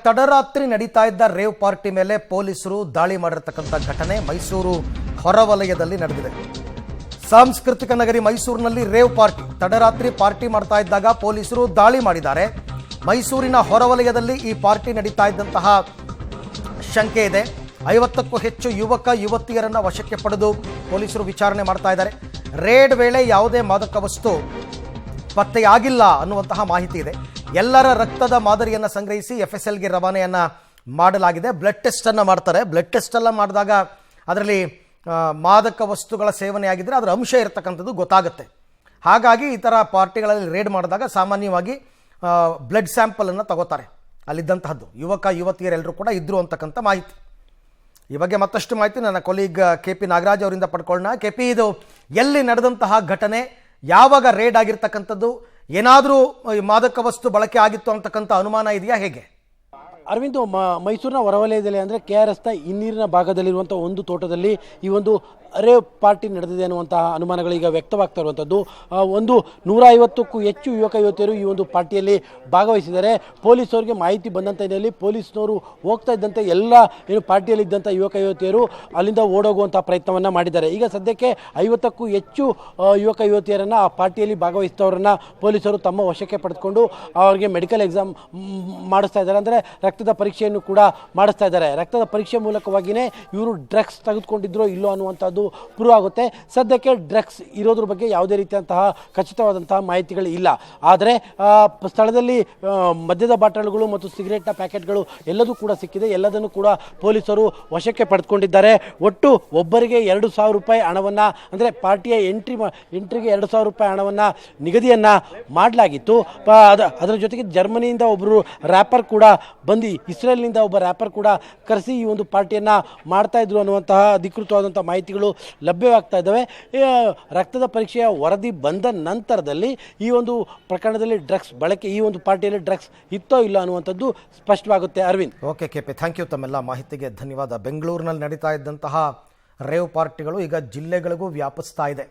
ತಡರಾತ್ರಿ ನಡೀತಾ ಇದ್ದ ರೇವ್ ಪಾರ್ಟಿ ಮೇಲೆ ಪೊಲೀಸರು ದಾಳಿ ಮಾಡಿರತಕ್ಕಂಥ ಘಟನೆ ಮೈಸೂರು ಹೊರವಲಯದಲ್ಲಿ ನಡೆದಿದೆ. ಸಾಂಸ್ಕೃತಿಕ ನಗರಿ ಮೈಸೂರಿನಲ್ಲಿ ರೇವ್ ಪಾರ್ಟಿ ತಡರಾತ್ರಿ ಪಾರ್ಟಿ ಮಾಡ್ತಾ ಇದ್ದಾಗ ಪೊಲೀಸರು ದಾಳಿ ಮಾಡಿದ್ದಾರೆ. ಮೈಸೂರಿನ ಹೊರವಲಯದಲ್ಲಿ ಈ ಪಾರ್ಟಿ ನಡೀತಾ ಇದ್ದಂತಹ ಶಂಕೆ ಇದೆ. 50ಕ್ಕೂ ಹೆಚ್ಚು ಯುವಕ ಯುವತಿಯರನ್ನ ವಶಕ್ಕೆ ಪಡೆದು ಪೊಲೀಸರು ವಿಚಾರಣೆ ಮಾಡ್ತಾ ಇದ್ದಾರೆ. ರೇಡ್ ವೇಳೆ ಯಾವುದೇ ಮಾದಕ ವಸ್ತು ಪತ್ತೆಯಾಗಿಲ್ಲ ಅನ್ನುವಂತಹ ಮಾಹಿತಿ ಇದೆ. ಎಲ್ಲರ ರಕ್ತದ ಮಾದರಿಯನ್ನು ಸಂಗ್ರಹಿಸಿ FSLಗೆ ರವಾನೆಯನ್ನು ಮಾಡಲಾಗಿದೆ. ಬ್ಲಡ್ ಟೆಸ್ಟನ್ನು ಮಾಡ್ತಾರೆ. ಬ್ಲಡ್ ಟೆಸ್ಟೆಲ್ಲ ಮಾಡಿದಾಗ ಅದರಲ್ಲಿ ಮಾದಕ ವಸ್ತುಗಳ ಸೇವನೆ ಆಗಿದ್ದರೆ ಅದರ ಅಂಶ ಇರತಕ್ಕಂಥದ್ದು ಗೊತ್ತಾಗುತ್ತೆ. ಹಾಗಾಗಿ ಈ ಥರ ಪಾರ್ಟಿಗಳಲ್ಲಿ ರೇಡ್ ಮಾಡಿದಾಗ ಸಾಮಾನ್ಯವಾಗಿ ಬ್ಲಡ್ ಸ್ಯಾಂಪಲನ್ನು ತಗೋತಾರೆ. ಅಲ್ಲಿದ್ದಂತಹದ್ದು ಯುವಕ ಯುವತಿಯರೆಲ್ಲರೂ ಕೂಡ ಇದ್ದರು ಅಂತಕ್ಕಂಥ ಮಾಹಿತಿ. ಈ ಬಗ್ಗೆ ಮತ್ತಷ್ಟು ಮಾಹಿತಿ ನನ್ನ ಕೊಲೀಗ್ KP ನಾಗರಾಜ್ ಅವರಿಂದ ಪಡ್ಕೊಳ್ಳೋಣ. KP, ಇದು ಎಲ್ಲಿ ನಡೆದಂತಹ ಘಟನೆ, ಯಾವಾಗ ರೇಡ್ ಆಗಿರ್ತಕ್ಕಂಥದ್ದು, ಏನಾದರೂ ಮಾದಕ ವಸ್ತು ಬಳಕೆ ಆಗಿತ್ತು ಅಂತಕ್ಕಂಥ ಅನುಮಾನ ಇದೆಯಾ, ಹೇಗೆ? ಅರವಿಂದ್, ಮೈಸೂರಿನ ಹೊರವಲಯದಲ್ಲಿ ಅಂದರೆ KRSನ ಹಿನ್ನೀರಿನ ಭಾಗದಲ್ಲಿರುವಂಥ ಒಂದು ತೋಟದಲ್ಲಿ ಈ ಒಂದು ರೇವ್ ಪಾರ್ಟಿ ನಡೆದಿದೆ ಅನ್ನುವಂತಹ ಅನುಮಾನಗಳೀಗ ವ್ಯಕ್ತವಾಗ್ತಾ ಇರುವಂಥದ್ದು. 150ಕ್ಕೂ ಹೆಚ್ಚು ಯುವಕ ಯುವತಿಯರು ಈ ಒಂದು ಪಾರ್ಟಿಯಲ್ಲಿ ಭಾಗವಹಿಸಿದ್ದಾರೆ. ಪೊಲೀಸರಿಗೆ ಮಾಹಿತಿ ಬಂದಂಥ ಹಿನ್ನೆಲೆಯಲ್ಲಿ ಪೊಲೀಸ್ನವರು ಹೋಗ್ತಾ ಇದ್ದಂತೆ ಎಲ್ಲ ಏನು ಪಾರ್ಟಿಯಲ್ಲಿ ಇದ್ದಂಥ ಯುವಕ ಯುವತಿಯರು ಅಲ್ಲಿಂದ ಓಡೋಗುವಂಥ ಪ್ರಯತ್ನವನ್ನು ಮಾಡಿದ್ದಾರೆ. ಈಗ ಸದ್ಯಕ್ಕೆ 50ಕ್ಕೂ ಹೆಚ್ಚು ಯುವಕ ಯುವತಿಯರನ್ನು ಆ ಪಾರ್ಟಿಯಲ್ಲಿ ಭಾಗವಹಿಸಿದವರನ್ನು ಪೊಲೀಸರು ತಮ್ಮ ವಶಕ್ಕೆ ಪಡೆದುಕೊಂಡು ಅವರಿಗೆ ಮೆಡಿಕಲ್ ಎಕ್ಸಾಮ್ ಮಾಡಿಸ್ತಾ ಇದ್ದಾರೆ. ಅಂದರೆ ರಕ್ತದ ಪರೀಕ್ಷೆಯನ್ನು ಕೂಡ ಮಾಡಿಸ್ತಾ ಇದ್ದಾರೆ. ರಕ್ತದ ಪರೀಕ್ಷೆ ಮೂಲಕವಾಗಿಯೇ ಇವರು ಡ್ರಗ್ಸ್ ತೆಗೆದುಕೊಂಡಿದ್ರೋ ಇಲ್ಲೋ ಅನ್ನುವಂಥದ್ದು ಪ್ರೂವ್ ಆಗುತ್ತೆ. ಸದ್ಯಕ್ಕೆ ಡ್ರಗ್ಸ್ ಇರೋದ್ರ ಬಗ್ಗೆ ಯಾವುದೇ ರೀತಿಯಂತಹ ಖಚಿತವಾದಂತಹ ಮಾಹಿತಿಗಳು ಇಲ್ಲ. ಆದರೆ ಸ್ಥಳದಲ್ಲಿ ಮದ್ಯದ ಬಾಟಲ್ಗಳು ಮತ್ತು ಸಿಗರೇಟ್ನ ಪ್ಯಾಕೆಟ್ಗಳು ಎಲ್ಲದೂ ಕೂಡ ಸಿಕ್ಕಿದೆ. ಎಲ್ಲದನ್ನು ಕೂಡ ಪೊಲೀಸರು ವಶಕ್ಕೆ ಪಡೆದುಕೊಂಡಿದ್ದಾರೆ. ಒಟ್ಟು ಒಬ್ಬರಿಗೆ 2,000 ರೂಪಾಯಿ ಹಣವನ್ನು, ಅಂದರೆ ಪಾರ್ಟಿಯ ಎಂಟ್ರಿಗೆ 2,000 ರೂಪಾಯಿ ಹಣವನ್ನು ನಿಗದಿಯನ್ನು ಮಾಡಲಾಗಿತ್ತು. ಅದರ ಜೊತೆಗೆ ಜರ್ಮನಿಯಿಂದ ಒಬ್ಬರು ರ್ಯಾಪರ್ ಕೂಡ ಬಂದು, ಇಸ್ರೇಲ್ನಿಂದ ಒಬ್ಬ ರ್ಯಾಪರ್ ಕೂಡ ಕರೆಸಿ ಈ ಒಂದು ಪಾರ್ಟಿಯನ್ನು ಮಾಡ್ತಾ ಇದ್ರು ಅನ್ನುವಂತಹ ಅಧಿಕೃತವಾದಂಥ ಮಾಹಿತಿಗಳು ಲಭ್ಯವಾಗ್ತಾ ಇದ್ದಾವೆ. ರಕ್ತದ ಪರೀಕ್ಷೆಯ ವರದಿ ಬಂದ ನಂತರದಲ್ಲಿ ಈ ಒಂದು ಪ್ರಕರಣದಲ್ಲಿ ಡ್ರಗ್ಸ್ ಬಳಕೆ, ಈ ಒಂದು ಪಾರ್ಟಿಯಲ್ಲಿ ಡ್ರಗ್ಸ್ ಇತ್ತೋ ಇಲ್ಲ ಅನ್ನುವಂಥದ್ದು ಸ್ಪಷ್ಟವಾಗುತ್ತೆ. Arvind. Okay KP, thank you. ತಮ್ಮೆಲ್ಲ ಮಾಹಿತಿಗೆ ಧನ್ಯವಾದ. ಬೆಂಗಳೂರಿನಲ್ಲಿ ನಡೀತಾ ಇದ್ದಂತಹ ರೇವ್ ಪಾರ್ಟಿಗಳು ಈಗ ಜಿಲ್ಲೆಗಳಿಗೂ ವ್ಯಾಪಿಸ್ತಾ ಇದೆ.